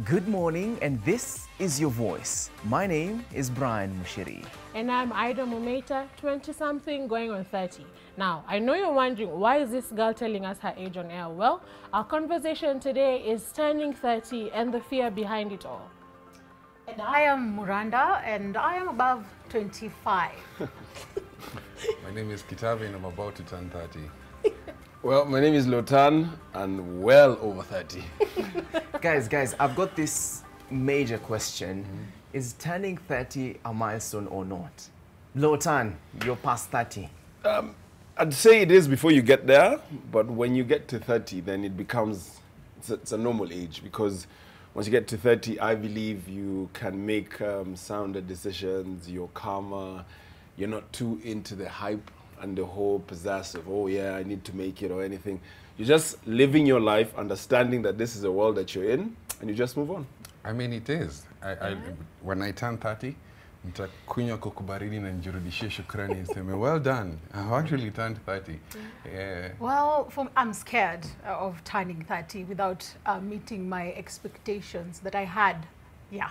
Good morning, and this is Your Voice. My name is Brian Mushiri. And I'm Ida Mumeta, 20-something going on 30. Now, I know you're wondering, why is this girl telling us her age on air? Well, our conversation today is turning 30 and the fear behind it all. And I am Muranda, and I am above 25. My name is Kitavi, and I'm about to turn 30. Well, my name is Lotan, and well over 30. Guys, I've got this major question. Is turning 30 a milestone or not? Lotan, you're past 30. I'd say it is before you get there, but when you get to 30, then it becomes, it's a normal age, because once you get to 30, I believe you can make sounder decisions, you're calmer, you're not too into the hype and the whole pizzazz of, oh yeah, I need to make it or anything. You're just living your life, understanding that this is a world that you're in, and you just move on. I mean, it is. When I turn 30, nitakunywa kukubaridi na njirudishie shukrani niseme, well done, I've actually turned 30. Yeah. Well, I'm scared of turning 30 without meeting my expectations that I had. Yeah.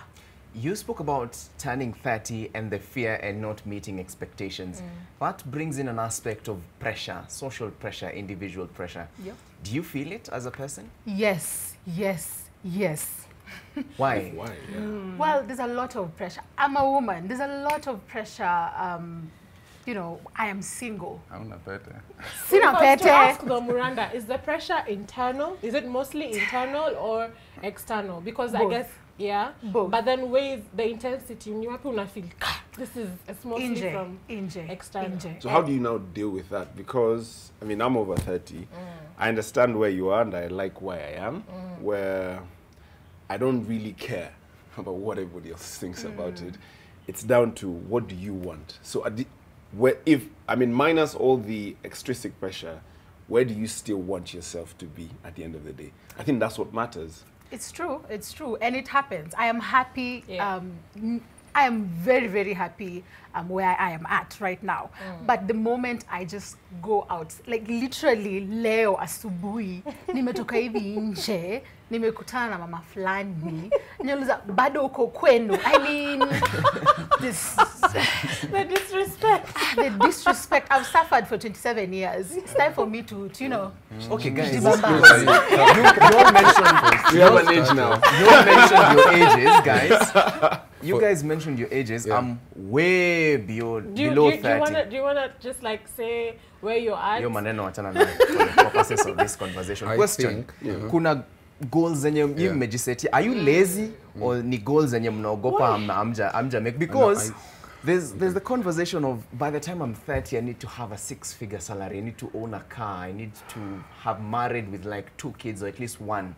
You spoke about turning 30 and the fear and not meeting expectations. That brings in an aspect of pressure, social pressure, individual pressure. Yep. Do you feel it as a person? Yes. Why? Why? Yeah. Well, there's a lot of pressure. I'm a woman. There's a lot of pressure. You know, I am single. I'm not better. Sina Because to ask pete. though, Miranda, is the pressure internal? Is it mostly internal or external? Because I Both. guess, yeah. Both. But then with the intensity, you have to feel, it's mostly from external. Inje. So how do you now deal with that? Because, I mean, I'm over 30. I understand where you are, and I like where I am, where I don't really care about what everybody else thinks about it. It's down to, what do you want? So minus all the extrinsic pressure, where do you still want yourself to be at the end of the day? I think that's what matters. It's true, and it happens. I am happy. Yeah. I am very, very happy where I am at right now. But the moment I just go out, like literally leo asubuhi, nimetoka hivi nje, nimekutana na mama fulani, niuliza bado uko kwenu. I mean, The disrespect. the disrespect. I've suffered for 27 years. It's time for me to you know. Okay, guys. Jibamba. You all mentioned We have an age now. you all mentioned your ages, guys. You guys mentioned your ages. Yeah. I'm way below Do you 30. wanna just like say where you're at? Yo maneno achana nayo for the purposes of this conversation. I Question. think, Kuna goals zenye mmejiseti. Are you lazy or ni goals zenye mnaogopa amja make? Because there's the conversation of, by the time I'm 30, I need to have a 6-figure salary. I need to own a car. I need to have married with like 2 kids or at least 1.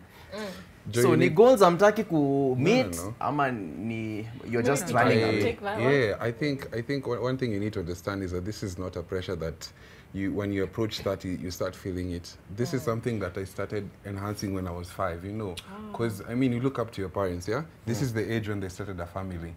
So ni goals amtaki ku meet ama ni you're just running away. Take that one. Yeah, I think one thing you need to understand is that this is not a pressure that when you approach 30, you start feeling it. This is something that I started enhancing when I was 5, you know. Because, I mean, you look up to your parents, yeah? This is the age when they started a family.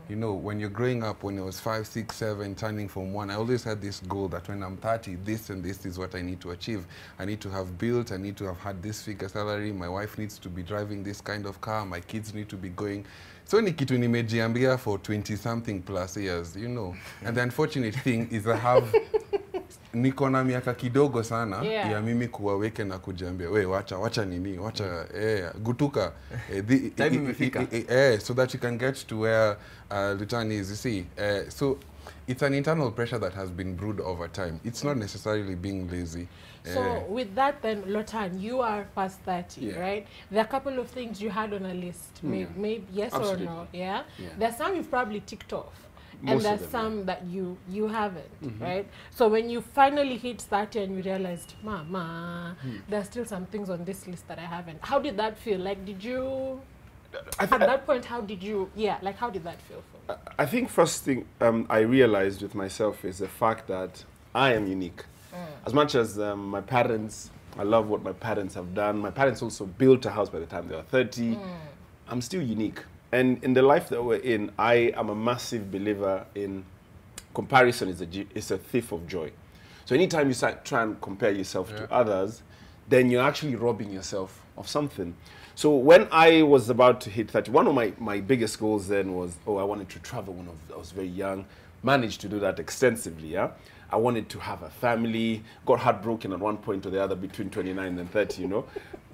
You know, when you're growing up, when I was 5, 6, 7, turning from 1, I always had this goal that when I'm 30, this and this is what I need to achieve. I need to have built, I need to have had this figure salary, my wife needs to be driving this kind of car, my kids need to be going. So ni kitu nimejiambia for 20-something plus years, you know. And the unfortunate thing is I have niko na miaka kidogo sana ya mimi kuwaweke na kujiambia we wacha nini gutuka Time imefika. so that you can get to where Lutan is, you see. So it's an internal pressure that has been brewed over time. It's not necessarily being lazy. So with that then, Lotan, you are past 30, right? There are a couple of things you had on a list. Maybe yes Absolutely. or no, yeah? There's some you've probably ticked off. And Most there's of them, some that you haven't, right? So when you finally hit 30 and you realized, Mama, there's still some things on this list that I haven't. How did that feel? Like, did you, at that point, how did you, how did that feel for you? I think first thing I realized with myself is the fact that I am unique. As much as my parents, I love what my parents have done. My parents also built a house by the time they were 30. I'm still unique. And in the life that we're in, I am a massive believer in comparison is a thief of joy. So anytime you try and compare yourself to others, then you're actually robbing yourself of something. So when I was about to hit 30, one of my biggest goals then was, I wanted to travel when I was very young. Managed to do that extensively, yeah. I wanted to have a family, got heartbroken at one point or the other between 29 and 30, you know.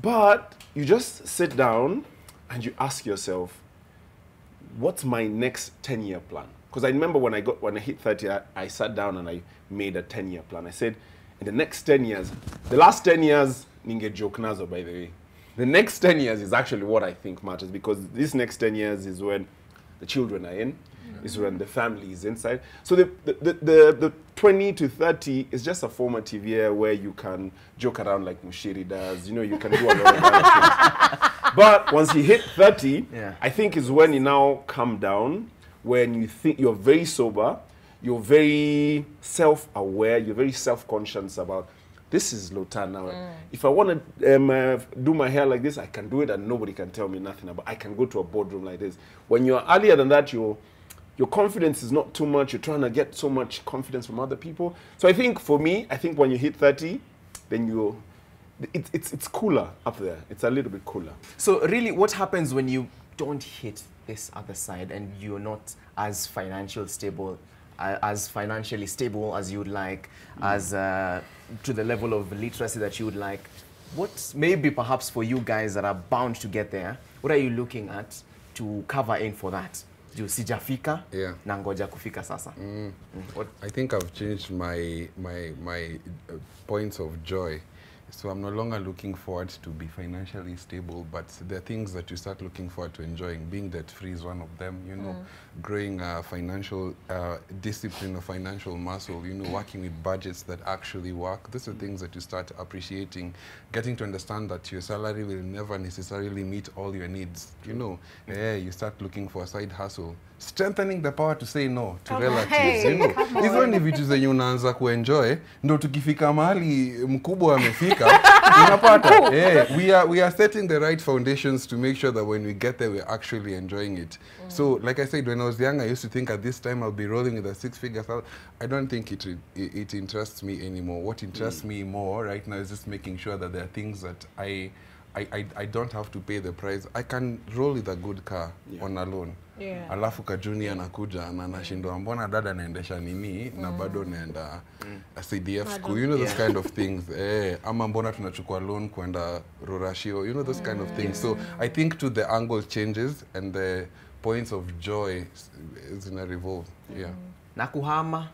But you just sit down and you ask yourself, what's my next 10-year plan? Because I remember when I hit 30, I sat down and I made a 10-year plan. I said, in the next 10 years, the last 10 years, ninge joke nazo, by the way. The next 10 years is actually what I think matters, because this next 10 years is when the children are in, is when the family is inside. So the 20 to 30 is just a formative year where you can joke around like Mushiri does. You know, you can do a lot of other things. But once you hit 30, I think is when you now come down, when you think you're very sober, you're very self-aware, you're very self-conscious about, this is Lotan now. If I want to do my hair like this, I can do it and nobody can tell me nothing about it. I can go to a boardroom like this. When you're earlier than that, your confidence is not too much. You're trying to get so much confidence from other people. So I think for me, when you hit 30, then it's cooler up there. It's a little bit cooler. So really, what happens when you don't hit this other side and you're not as financially stable as you would like, as to the level of literacy that you would like? What maybe perhaps for you guys that are bound to get there, what are you looking at to cover in for that? Juu sijafika na ngoja kufika sasa. I think I've changed my points of joy. So I'm no longer looking forward to be financially stable, but there are things that you start looking forward to enjoying. Being debt-free is one of them, you know, growing financial discipline or financial muscle, you know, working with budgets that actually work. These are things that you start appreciating, getting to understand that your salary will never necessarily meet all your needs, you know. You start looking for a side hustle. Strengthening the power to say no to relatives, you know. Hizo ni vitu zenye unaanza kuenjoy, ndo tukifika mahali mkubwa amefika, unapata. We are setting the right foundations to make sure that when we get there, we're actually enjoying it. So, like I said, when I was young, I used to think at this time I'll be rolling with a six-figure salary. I don't think it interests me anymore. What interests me more right now is just making sure that there are things that I don't have to pay the price. I can roll with a good car on a loan. Alafu ka junior nakuja na nashindwa mbona dada naendesha nini na bado naenda CDF school, you know, those kind of things. Ama mbona tunachukua loan kwenda Rorashio, you know, those kind of things. So I think to the angle changes and the points of joy is in a revolve. Na kuhama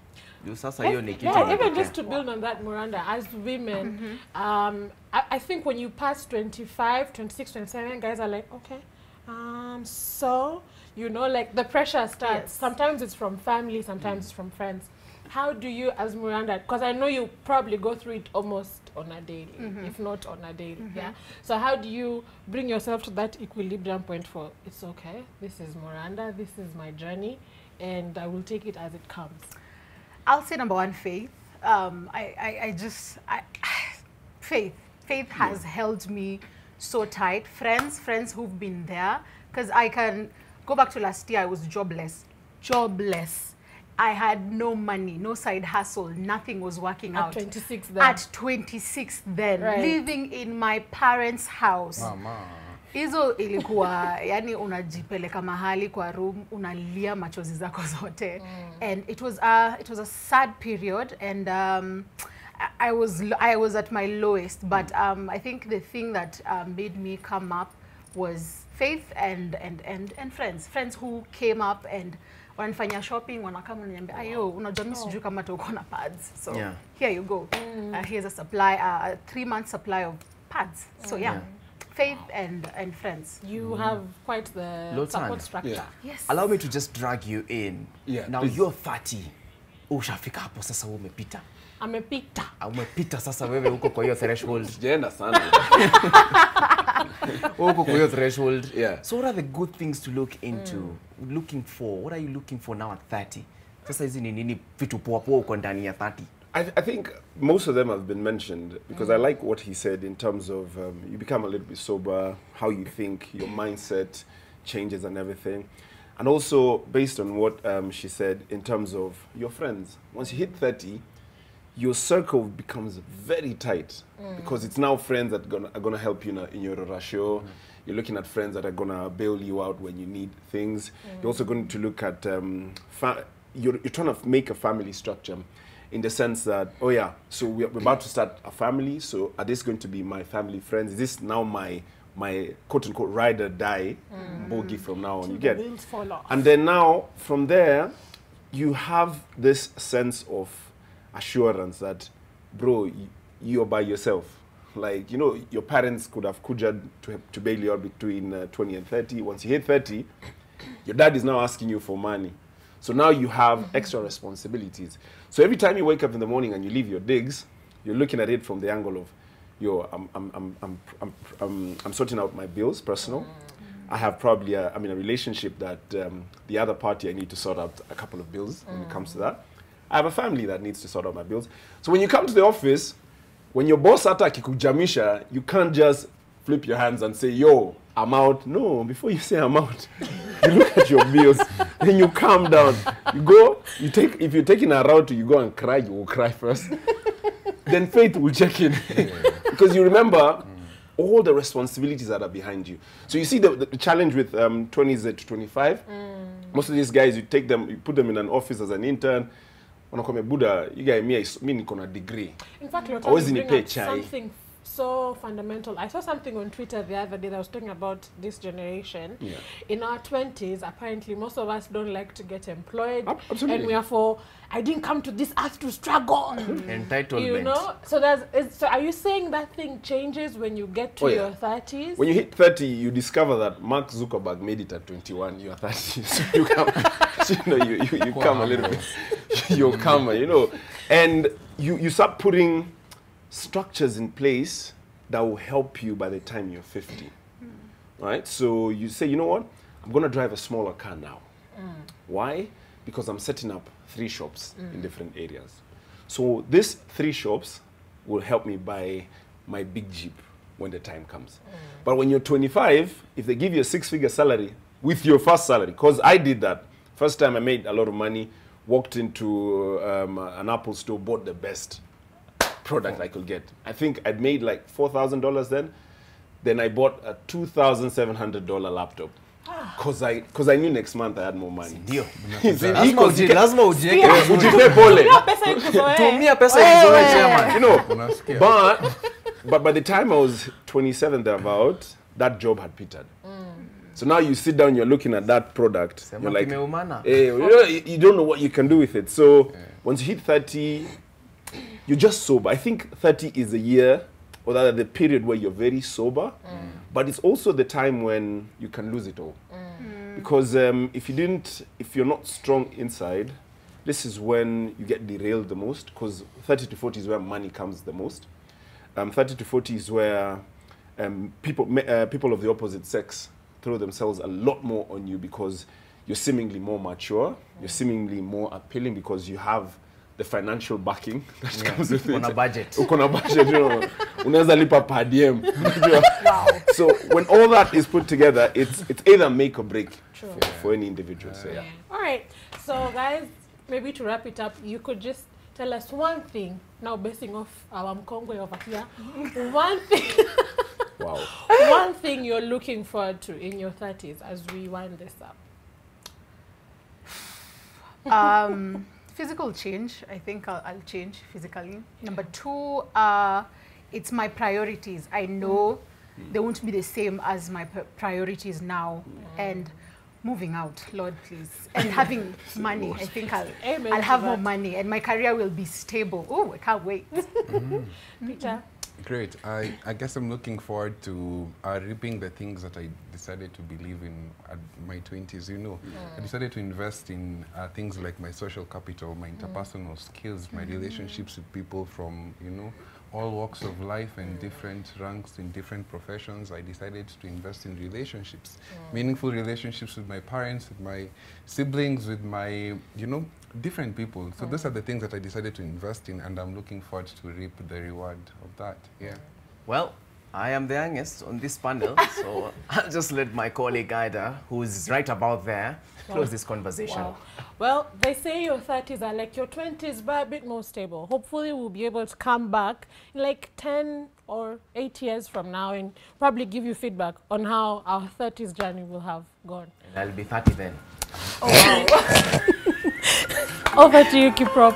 sasa hiyo ni kitu. Even just to build on that, Miranda, as women, I think when you pass 25, 26, 27, guys are like, okay, so, you know, like the pressure starts. Sometimes it's from family, sometimes it's from friends. How do you, as Miranda, because I know you probably go through it almost on a daily, if not on a daily, So how do you bring yourself to that equilibrium point for, it's okay, this is Miranda, this is my journey, and I will take it as it comes? I'll say number one, faith. Faith has held me so tight. Friends who've been there, because I can go back to last year. I was jobless. I had no money, no side hustle, nothing was working out. At 26 then. At 26 then, living in my parents' house. Mama. Hizo ilikuwa, yani unajipeleka mahali kwa room, unalia machozi zako zote. And it was a sad period, and I was at my lowest, but I think the thing that made me come up was faith and friends who came up and wanafanya shopping, wanakama niambia ayo unajua mimi sijui kama tuko na pads, so here you go, here's a supply, a 3-month supply of pads. So faith and friends. You have quite the support structure. Yes. Allow me to just drag you in. Now you're 30. Ushafika hapo sasa wewe umepita. Umepita sasa wewe uko kwa hiyo threshold. Jenda sana. Uko kwa hiyo threshold. So what are the good things to look into? Looking for? What are you looking for now at 30? Sasa hizi ni nini vitu poa poa uko ndani ya 30? I think most of them have been mentioned, because I like what he said in terms of you become a little bit sober, how you think, your mindset changes and everything. And also based on what she said in terms of your friends. Once you hit 30, your circle becomes very tight because it's now friends that are gonna help you in your ratio. You're looking at friends that are gonna bail you out when you need things. You're also going to look at you're trying to make a family structure, in the sense that, oh yeah, so we're about to start a family. So are this going to be my family friends? Is this now my quote unquote ride or die bogey from now on? You get, wheels fall off. and then now from there, you have this sense of assurance that, bro, you're by yourself. Like, you know, your parents could have kujaed to bail you out between 20 and 30. Once you hit 30, your dad is now asking you for money. So now you have extra responsibilities. So every time you wake up in the morning and you leave your digs, you're looking at it from the angle of, yo, I'm sorting out my bills, personal. I have probably a relationship that the other party, I need to sort out a couple of bills when it comes to that. I have a family that needs to sort out my bills. So when you come to the office, when your boss hata akikujamisha, you can't just flip your hands and say, yo, I'm out. No, before you say I'm out, you look at your bills, then you calm down. You go, if you're taking a route, you go and cry, you will cry first. Then Faith will check in. Because you remember all the responsibilities that are behind you. So you see the challenge with 20s to 25. Most of these guys, you put them in an office as an intern. Wanakwambia, Buddha, you guys, me niko na degree. In fact, you're Always trying to in bring a up chai. something so fundamental. I saw something on Twitter the other day that was talking about this generation. Yeah. In our 20s, apparently, most of us don't like to get employed. Absolutely. And we are for, I didn't come to this earth to struggle. Entitlement. You know? So so are you saying that thing changes when you get to your 30s? When you hit 30, you discover that Mark Zuckerberg made it at 21. You are 30, so you come, you come a little bit. You're calmer, you know, and you start putting structures in place that will help you by the time you're 50, right? So you say, you know what? I'm going to drive a smaller car now. Why? Because I'm setting up 3 shops in different areas. So these 3 shops will help me buy my big Jeep when the time comes. But when you're 25, if they give you a 6-figure salary with your first salary, because I did that. First time I made a lot of money, walked into an Apple store, bought the best product I could get. I think I'd made like $4,000 then. Then I bought a $2,700 laptop. Cause I knew next month I had more money. Ndio. Lazima Lazima ujieke. ujipe pole. Pesa ikuzoee. Tumia pesa ikizoe chairman. You know, Unasikia? but by the time I was 27 thereabout, that job had petered. So now you sit down, you're looking at that product, Sema you're like, kimeumana. you don't know what you can do with it. So once you hit 30, you're just sober. I think 30 is a year, or rather the period where you're very sober, but it's also the time when you can lose it all. Because if you're not strong inside, this is when you get derailed the most, because 30 to 40 is where money comes the most. 30 to 40 is where people of the opposite sex throw themselves a lot more on you because you're seemingly more mature, you're seemingly more appealing because you have the financial backing that comes with it. On a budget. Uko na budget, you know. Unaweza lipa per diem. So when all that is put together, it's either make or break for any individual. So yeah. All right. So guys, maybe to wrap it up, you could just tell us one thing, now basing off our mkongwe over here, one thing. Wow. One thing you're looking forward to in your 30s as we wind this up. Physical change. I think I'll change physically. Number 2, it's my priorities. I know they won't be the same as my priorities now. And moving out, Lord, please. And having money. I think I'll have more money and my career will be stable. Oh, I can't wait. Peter? Great. I guess I'm looking forward to reaping the things that I decided to believe in at my 20s, you know. I decided to invest in things like my social capital, my interpersonal skills, my relationships with people from, you know, all walks of life and different ranks in different professions. I decided to invest in relationships, meaningful relationships with my parents, with my siblings, with my, you know, different people. So those are the things that I decided to invest in, and I'm looking forward to reap the reward of that. Yeah. Well, I am the youngest on this panel, so I'll just let my colleague Ida, who's right about there, close this conversation. Wow. Well, they say your 30s are like your 20s, but a bit more stable. Hopefully, we'll be able to come back in like 10 or 8 years from now and probably give you feedback on how our 30s journey will have gone. And I'll be 30 then. Oh, wow. Over to you, Kiprop.